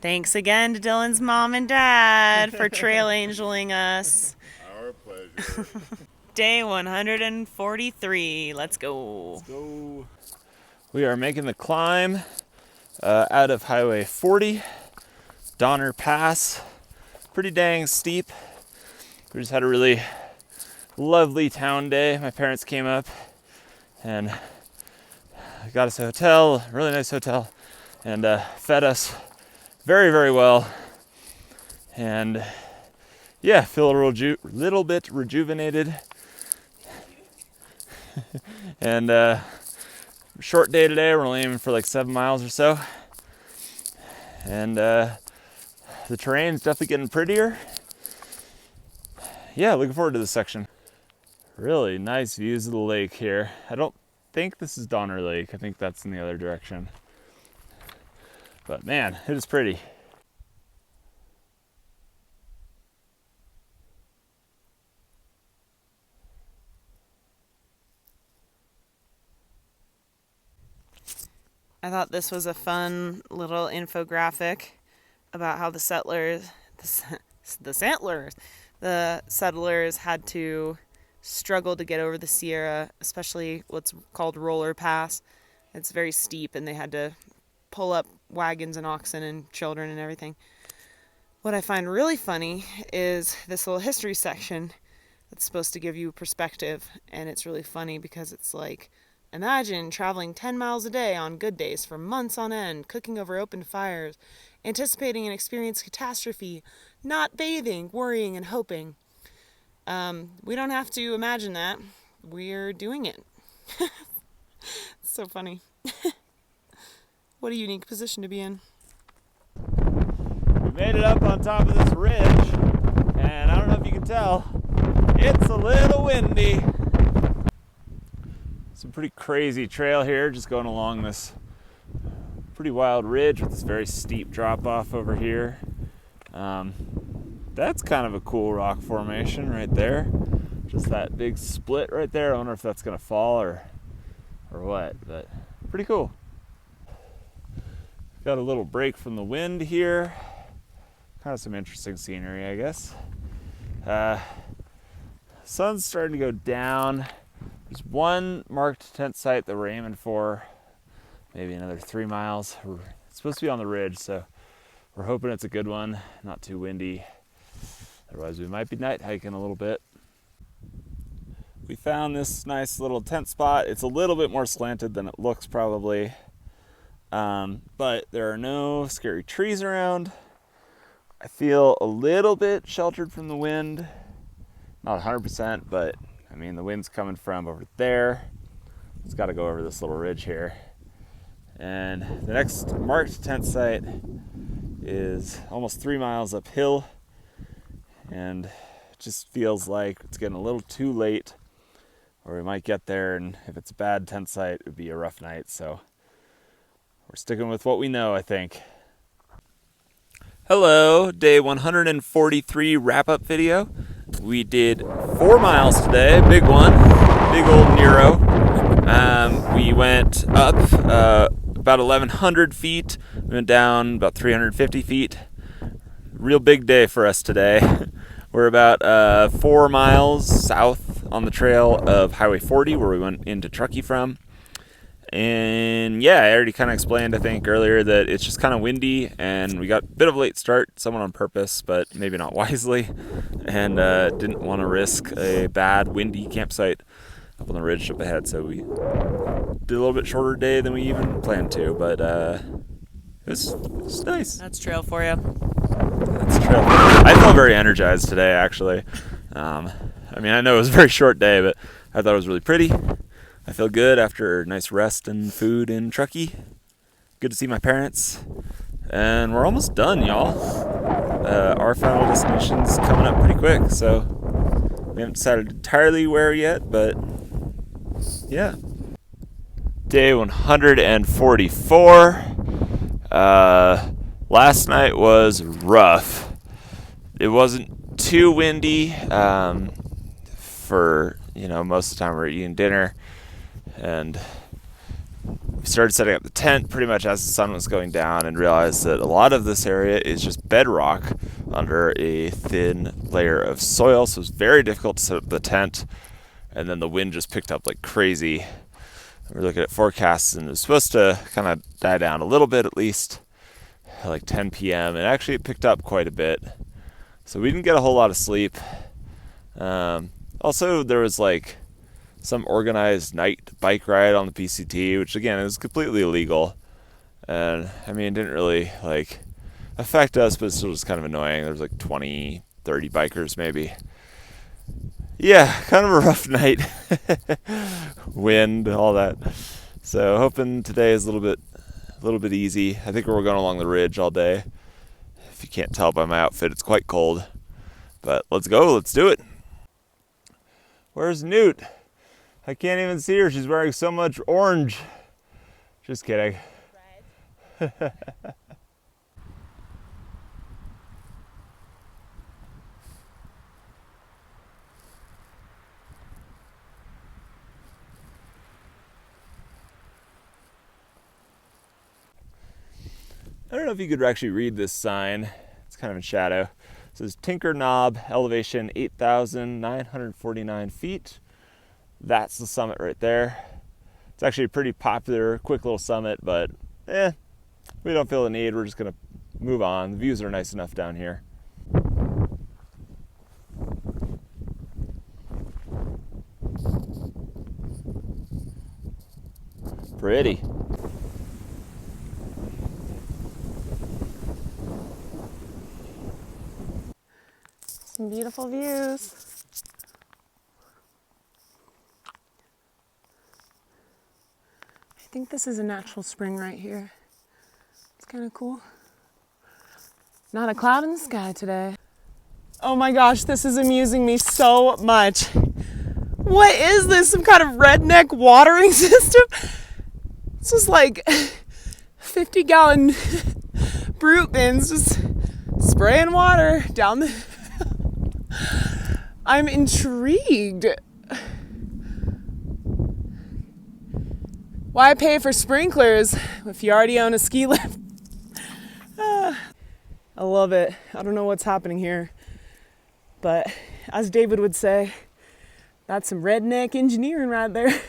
Thanks again to Dylan's mom and dad for trail angeling us. Our pleasure. Day 143. Let's go. Let's go. We are making the climb out of Highway 40, Donner Pass. Pretty dang steep. We just had a really lovely town day. My parents came up and got us a hotel, a really nice hotel, and fed us very, very well. And yeah, feel a little bit rejuvenated. And short day today. We're only aiming for like 7 miles or so. And the terrain's definitely getting prettier. Yeah, looking forward to this section. Really nice views of the lake here. I don't think this is Donner Lake. I think that's in the other direction. But man, it is pretty. I thought this was a fun little infographic about how the settlers had to struggle to get over the Sierra, especially what's called Roller Pass. It's very steep and they had to pull up wagons and oxen and children and everything. What I find really funny is this little history section that's supposed to give you perspective, and it's really funny because it's like, imagine traveling 10 miles a day on good days for months on end, cooking over open fires, anticipating an experienced catastrophe, not bathing, worrying, and hoping. We don't have to imagine that. We're doing it. It's so funny. What a unique position to be in. We made it up on top of this ridge, and I don't know if you can tell, it's a little windy. Some pretty crazy trail here, just going along this pretty wild ridge with this very steep drop off over here. That's kind of a cool rock formation right there. Just that big split right there. I wonder if that's gonna fall or what, but pretty cool. Got a little break from the wind here. Kind of some interesting scenery, I guess. Sun's starting to go down. There's one marked tent site that we're aiming for, maybe another 3 miles. It's supposed to be on the ridge, so we're hoping it's a good one, not too windy. Otherwise, we might be night hiking a little bit. We found this nice little tent spot. It's a little bit more slanted than it looks probably, but there are no scary trees around. I feel a little bit sheltered from the wind, not 100%, but I mean, the wind's coming from over there. It's got to go over this little ridge here. And the next marked tent site is almost 3 miles uphill. And it just feels like it's getting a little too late, or we might get there, and if it's a bad tent site, it would be a rough night. So we're sticking with what we know, I think. Hello, day 143 wrap-up video. We did 4 miles today, big one, big old Nero. We went up about 1,100 feet, we went down about 350 feet. Real big day for us today. We're about 4 miles south on the trail of Highway 40, where we went into Truckee from. And yeah, I already kind of explained, I think, earlier that it's just kind of windy, and we got a bit of a late start, somewhat on purpose, but maybe not wisely, and didn't want to risk a bad windy campsite up on the ridge up ahead, so we did a little bit shorter day than we even planned to, but it was nice. That's trail for you. That's trail. I felt very energized today, actually. I mean, I know it was a very short day, but I thought it was really pretty. I feel good after a nice rest and food in Truckee. Good to see my parents. And we're almost done, y'all. Our final destination's coming up pretty quick, so we haven't decided entirely where yet, but yeah. Day 144. Last night was rough. It wasn't too windy for, most of the time we were eating dinner. And We started setting up the tent pretty much as the sun was going down and realized that a lot of this area is just bedrock under a thin layer of soil, so it was very difficult to set up the tent. And then the wind just picked up like crazy. We're looking at forecasts, and it was supposed to kind of die down a little bit at least, like 10 p.m. And actually it picked up quite a bit. So we didn't get a whole lot of sleep. Also, there was like some organized night bike ride on the PCT, which again is completely illegal. And I mean, it didn't really like affect us, but it still was kind of annoying. There was like 20, 30 bikers maybe. Yeah, kind of a rough night. Wind, all that. So hoping today is a little bit easy. I think we're going along the ridge all day. If you can't tell by my outfit, it's quite cold. But let's go, let's do it. Where's Newt? I can't even see her. She's wearing so much orange. Just kidding. Red. I don't know if you could actually read this sign. It's kind of in shadow. It says Tinker Knob, elevation 8,949 feet. That's the summit right there. It's actually a pretty popular, quick little summit, but we don't feel the need. We're just gonna move on. The views are nice enough down here. Pretty. Some beautiful views. I think this is a natural spring right here. It's kind of cool. Not a cloud in the sky today. Oh my gosh, this is amusing me so much. What is this? Some kind of redneck watering system? This is like 50-gallon brute bins just spraying water down the... I'm intrigued. Why pay for sprinklers if you already own a ski lift? I love it. I don't know what's happening here, but as David would say, that's some redneck engineering right there.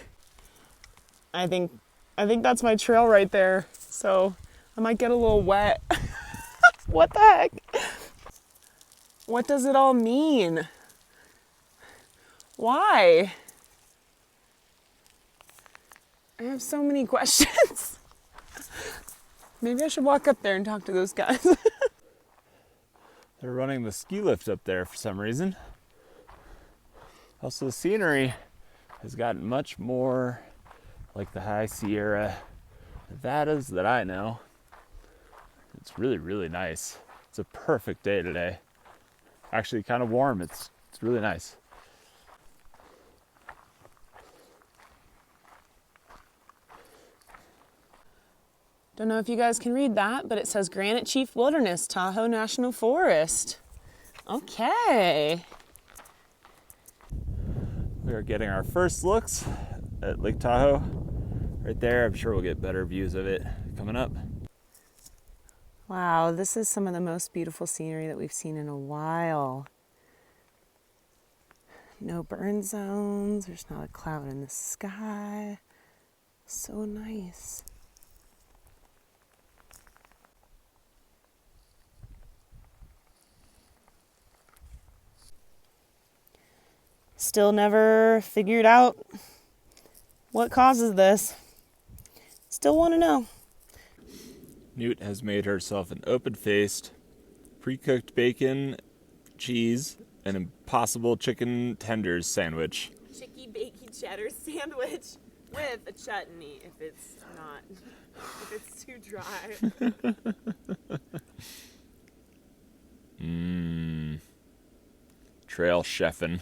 I think that's my trail right there, so I might get a little wet. What the heck? What does it all mean? Why? I have so many questions. Maybe I should walk up there and talk to those guys. They're running the ski lift up there for some reason. Also, the scenery has gotten much more like the High Sierra Nevadas that I know. It's really, really nice. It's a perfect day today. Actually, kind of warm. It's really nice. Don't know if you guys can read that, but it says Granite Chief Wilderness, Tahoe National Forest. Okay. We are getting our first looks at Lake Tahoe right there. I'm sure we'll get better views of it coming up. Wow, this is some of the most beautiful scenery that we've seen in a while. No burn zones, there's not a cloud in the sky. So nice. Still never figured out what causes this. Still want to know. Newt has made herself an open-faced, pre-cooked bacon, cheese, and impossible chicken tenders sandwich. Chicky bacon cheddar sandwich with a chutney if it's not, if it's too dry. Trail chefin'.